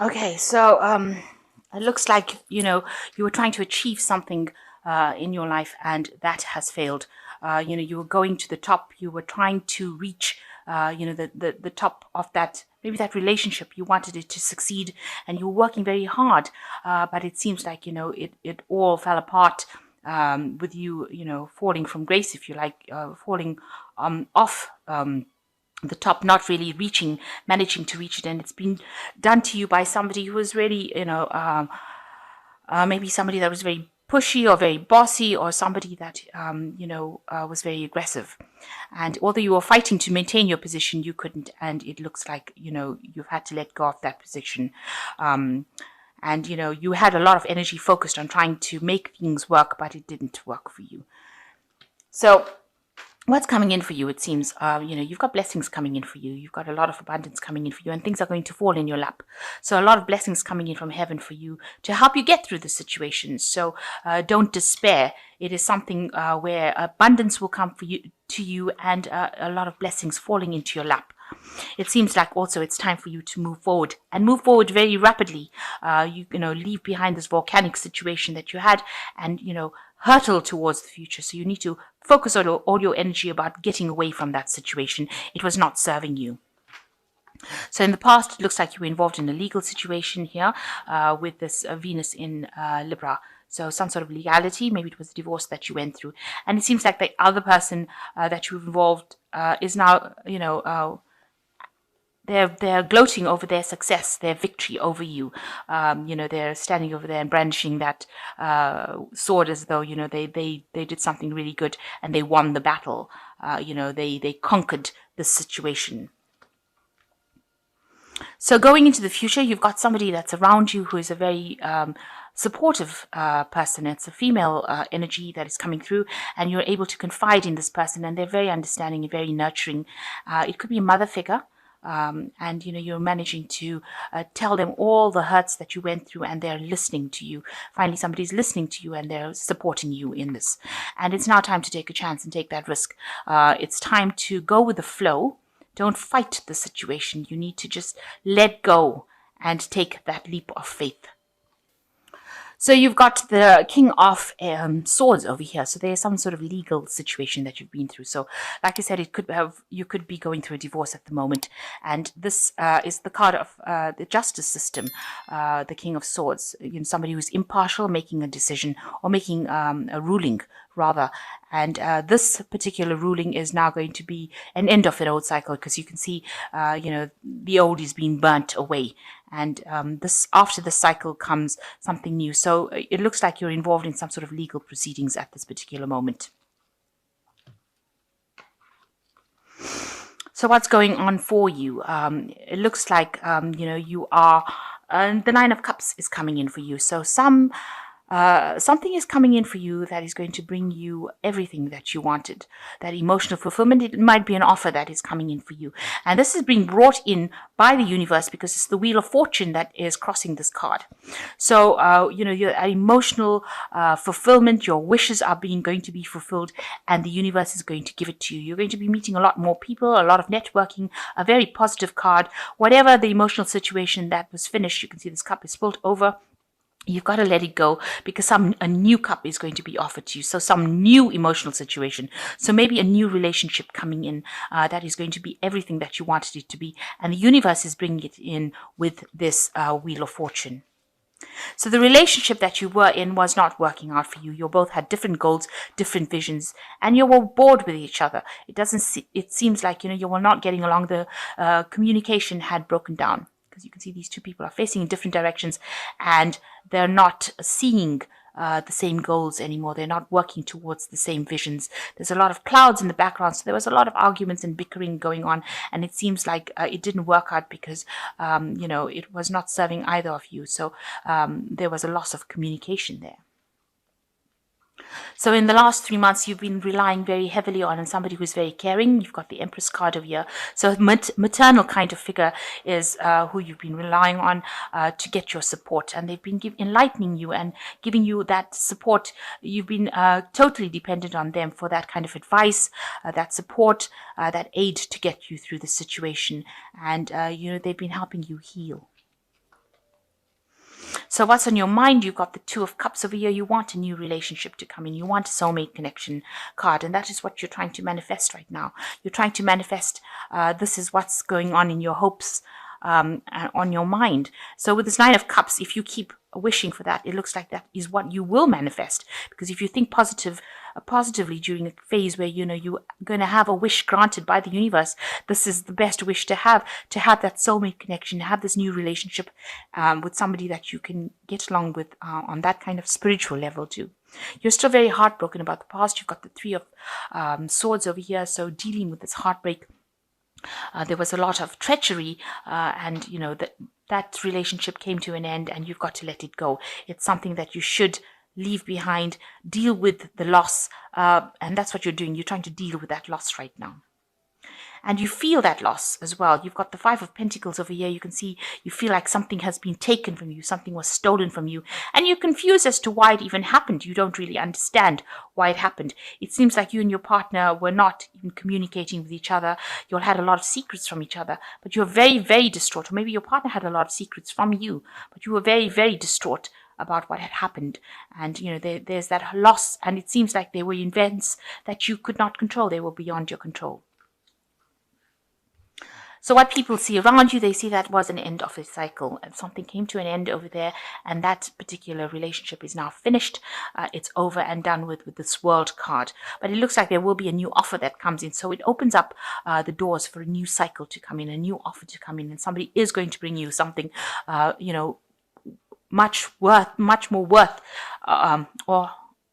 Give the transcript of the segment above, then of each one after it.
Okay, so it looks like you were trying to achieve something in your life, and that has failed. You were going to the top. You were trying to reach, the top of that, maybe that relationship. You wanted it to succeed, and you were working very hard. But it seems like it all fell apart with you falling from grace, if you like, falling off. The top, not really managing to reach it, and it's been done to you by somebody who was really maybe somebody that was very pushy or very bossy, or somebody that was very aggressive. And although you were fighting to maintain your position, you couldn't, and it looks like you've had to let go of that position. And you had a lot of energy focused on trying to make things work, but it didn't work for you. So what's coming in for you, it seems, you've got blessings coming in for you. You've got a lot of abundance coming in for you, and things are going to fall in your lap. So a lot of blessings coming in from heaven for you to help you get through the situation. So don't despair. It is something where abundance will come for you to you, and a lot of blessings falling into your lap. It seems like also it's time for you to move forward, and move forward very rapidly. Leave behind this volcanic situation that you had, and hurtle towards the future. So you need to focus all your energy about getting away from that situation. It was not serving you. So in the past, it looks like you were involved in a legal situation here with this Venus in Libra. So some sort of legality, maybe it was a divorce that you went through. And it seems like the other person that you've involved is now, they're gloating over their success, their victory over you. They're standing over there and brandishing that sword as though they did something really good and they won the battle. They conquered the situation. So going into the future, you've got somebody that's around you who is a very supportive person. It's a female energy that is coming through, and you're able to confide in this person, and they're very understanding and very nurturing. It could be a mother figure. And you're managing to tell them all the hurts that you went through, and they're listening to you. Finally, somebody's listening to you, and they're supporting you in this. And it's now time to take a chance and take that risk. It's time to go with the flow. Don't fight the situation. You need to just let go and take that leap of faith. So you've got the King of Swords over here. So there's some sort of legal situation that you've been through. So, like I said, you could be going through a divorce at the moment, and this is the card of the justice system, the King of Swords. Somebody who's impartial, making a decision or making a ruling rather. And this particular ruling is now going to be an end of an old cycle, because you can see, the old is being burnt away. And this after the cycle comes something new. So it looks like you're involved in some sort of legal proceedings at this particular moment. So what's going on for you? It looks like, you are, the Nine of Cups is coming in for you. So something is coming in for you that is going to bring you everything that you wanted. That emotional fulfillment, it might be an offer that is coming in for you. And this is being brought in by the universe, because it's the Wheel of Fortune that is crossing this card. So, your emotional fulfillment, your wishes are going to be fulfilled, and the universe is going to give it to you. You're going to be meeting a lot more people, a lot of networking, a very positive card. Whatever the emotional situation that was finished, you can see this cup is spilled over. You've got to let it go, because a new cup is going to be offered to you. So some new emotional situation. So maybe a new relationship coming in that is going to be everything that you wanted it to be. And the universe is bringing it in with this Wheel of Fortune. So the relationship that you were in was not working out for you. You both had different goals, different visions, and you were bored with each other. It seems like, you were not getting along. The communication had broken down, because you can see these two people are facing in different directions, and they're not seeing the same goals anymore. They're not working towards the same visions. There's a lot of clouds in the background, so there was a lot of arguments and bickering going on, and it seems like it didn't work out because, it was not serving either of you. So there was a loss of communication there. So in the last 3 months, you've been relying very heavily on somebody who's very caring. You've got the Empress card over here. So maternal kind of figure is who you've been relying on to get your support. And they've been enlightening you and giving you that support. You've been totally dependent on them for that kind of advice, that support, that aid to get you through the situation. And, they've been helping you heal. So what's on your mind? You've got the Two of Cups over here. You want a new relationship to come in. You want a soulmate connection card. And that is what you're trying to manifest right now. You're trying to manifest, this is what's going on in your hopes, on your mind. So with this Nine of Cups, if you keep wishing for that, it looks like that is what you will manifest. Because if you think positively during a phase where you're going to have a wish granted by the universe, this is the best wish to have that soulmate connection, to have this new relationship with somebody that you can get along with on that kind of spiritual level too. You're still very heartbroken about the past. You've got the Three of Swords over here, so dealing with this heartbreak. There was a lot of treachery, and that relationship came to an end, and you've got to let it go. It's something that you should leave behind, deal with the loss, and that's what you're doing. You're trying to deal with that loss right now. And you feel that loss as well. You've got the Five of Pentacles over here. You can see you feel like something has been taken from you, something was stolen from you, and you're confused as to why it even happened. You don't really understand why it happened. It seems like you and your partner were not even communicating with each other. You all had a lot of secrets from each other, but you're very, very distraught. Or maybe your partner had a lot of secrets from you, but you were very, very distraught about what had happened. And there's that loss, and it seems like there were events that you could not control. They were beyond your control. So what people see around you, they see that was an end of a cycle, and something came to an end over there, and that particular relationship is now finished. It's over and done with this World card. But it looks like there will be a new offer that comes in. So it opens up the doors for a new cycle to come in, a new offer to come in, and somebody is going to bring you something, much more worth, or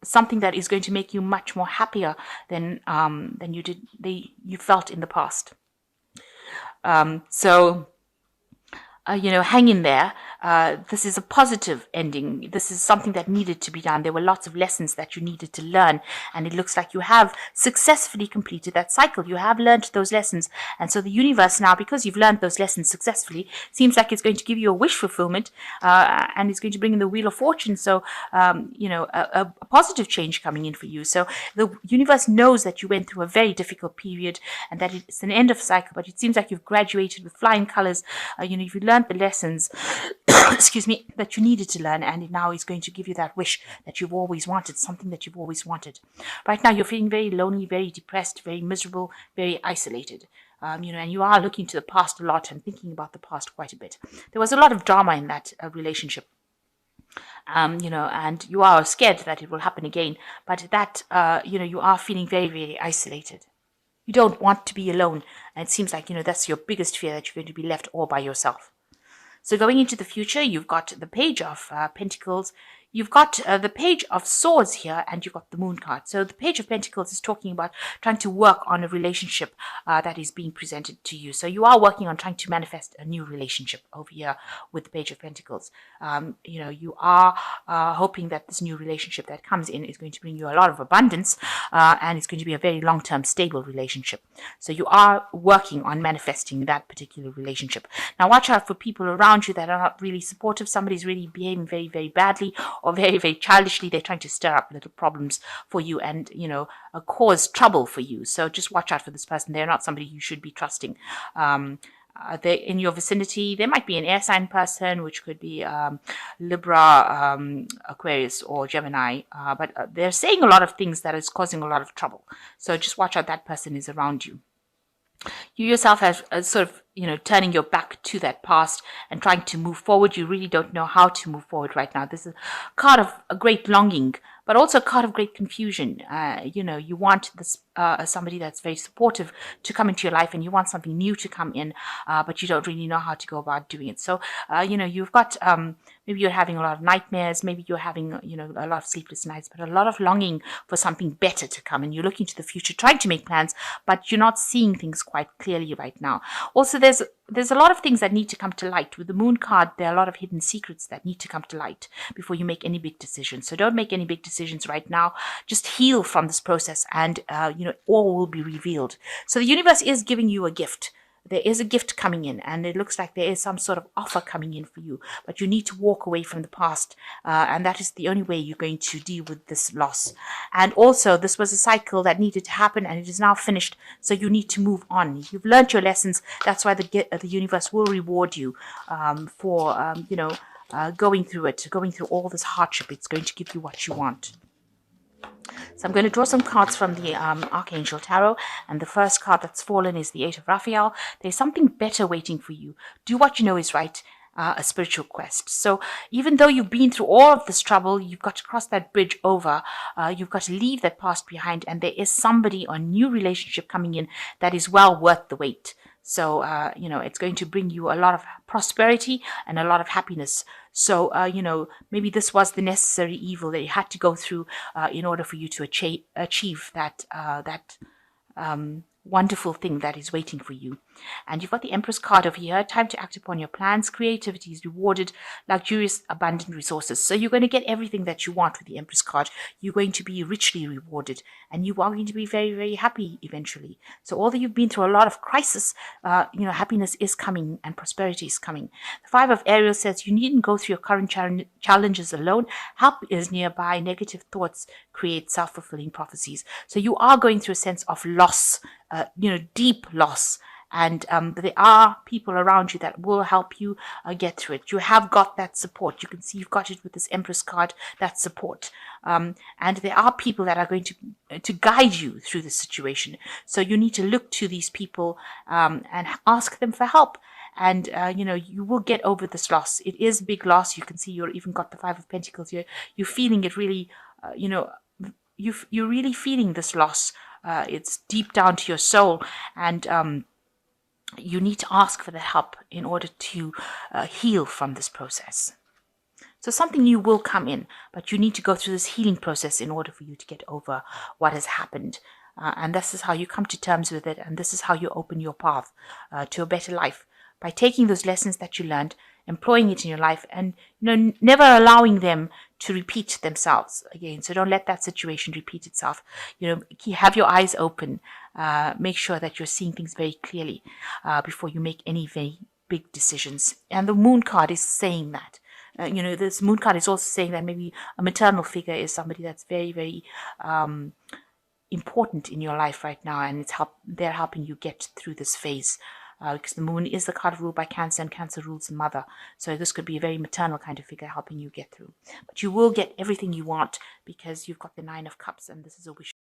something that is going to make you much more happier than you felt in the past. So hang in there. This is a positive ending. This is something that needed to be done. There were lots of lessons that you needed to learn, and it looks like you have successfully completed that cycle. You have learned those lessons, and so the universe now, because you've learned those lessons successfully, seems like it's going to give you a wish fulfillment, and it's going to bring in the Wheel of Fortune. So a positive change coming in for you. So the universe knows that you went through a very difficult period and that it's an end of cycle, but it seems like you've graduated with flying colors. You've learned the lessons excuse me, that you needed to learn, and it now is going to give you that wish that you've always wanted, something that you've always wanted. Right now you're feeling very lonely, very depressed, very miserable, very isolated. And you are looking to the past a lot and thinking about the past quite a bit. There was a lot of drama in that relationship. And you are scared that it will happen again, but that you are feeling very, very isolated. You don't want to be alone, and it seems like that's your biggest fear, that you're going to be left all by yourself. So going into the future, you've got the Page of Pentacles, you've got the Page of Swords here, and you've got the Moon card. So the Page of Pentacles is talking about trying to work on a relationship that is being presented to you. So you are working on trying to manifest a new relationship over here with the Page of Pentacles. You are hoping that this new relationship that comes in is going to bring you a lot of abundance, and it's going to be a very long-term stable relationship. So you are working on manifesting that particular relationship. Now watch out for people around you that are not really supportive. Somebody's really behaving very, very badly, or very, very childishly. They're trying to stir up little problems for you and, cause trouble for you. So just watch out for this person. They're not somebody you should be trusting. They're in your vicinity. There might be an air sign person, which could be Libra, Aquarius, or Gemini. But they're saying a lot of things that is causing a lot of trouble. So just watch out that person is around you. You yourself have sort of, turning your back to that past and trying to move forward. You really don't know how to move forward right now. This is a card of a great longing, but also a card of great confusion. You want this somebody that's very supportive to come into your life, and you want something new to come in, but you don't really know how to go about doing it. So, you've got, maybe you're having a lot of nightmares, maybe you're having, a lot of sleepless nights, but a lot of longing for something better to come, and you're looking to the future, trying to make plans, but you're not seeing things quite clearly right now. Also, there's a lot of things that need to come to light. With the Moon card, there are a lot of hidden secrets that need to come to light before you make any big decisions. So don't make any big decisions right now. Just heal from this process, and all will be revealed. So the universe is giving you a gift. There is a gift coming in, and it looks like there is some sort of offer coming in for you, but you need to walk away from the past, and that is the only way you're going to deal with this loss. And also, this was a cycle that needed to happen, and it is now finished, so you need to move on. You've learned your lessons. That's why the universe will reward you for going through it, going through all this hardship. It's going to give you what you want. So I'm going to draw some cards from the Archangel Tarot. And the first card that's fallen is the Eight of Raphael. There's something better waiting for you. Do what you know is right. A spiritual quest. So even though you've been through all of this trouble, you've got to cross that bridge over. You've got to leave that past behind. And there is somebody or new relationship coming in that is well worth the wait. So, it's going to bring you a lot of prosperity and a lot of happiness. So, maybe this was the necessary evil that you had to go through in order for you to achieve that wonderful thing that is waiting for you. And you've got the Empress card over here. Time to act upon your plans. Creativity is rewarded. Luxurious, abundant resources. So you're going to get everything that you want with the Empress card. You're going to be richly rewarded. And you are going to be very, very happy eventually. So although you've been through a lot of crisis, happiness is coming and prosperity is coming. The Five of Aries says you needn't go through your current challenges alone. Help is nearby. Negative thoughts create self-fulfilling prophecies. So you are going through a sense of loss, deep loss. And there are people around you that will help you get through it. You have got that support. You can see you've got it with this Empress card, that support. And there are people that are going to guide you through this situation. So you need to look to these people and ask them for help. And, you will get over this loss. It is a big loss. You can see you've even got the Five of Pentacles here. You're feeling it really, you're really feeling this loss. It's deep down to your soul. And you need to ask for the help in order to heal from this process. So something new will come in, but you need to go through this healing process in order for you to get over what has happened. And this is how you come to terms with it, and this is how you open your path to a better life. By taking those lessons that you learned, employing it in your life, and never allowing them to repeat themselves again. So don't let that situation repeat itself. Have your eyes open. Make sure that you're seeing things very clearly before you make any very big decisions. And the Moon card is saying that. This Moon card is also saying that maybe a maternal figure is somebody that's very, very important in your life right now, and they're helping you get through this phase. Because the Moon is the card ruled by Cancer, and Cancer rules the mother. So this could be a very maternal kind of figure helping you get through. But you will get everything you want because you've got the Nine of Cups, and this is a wish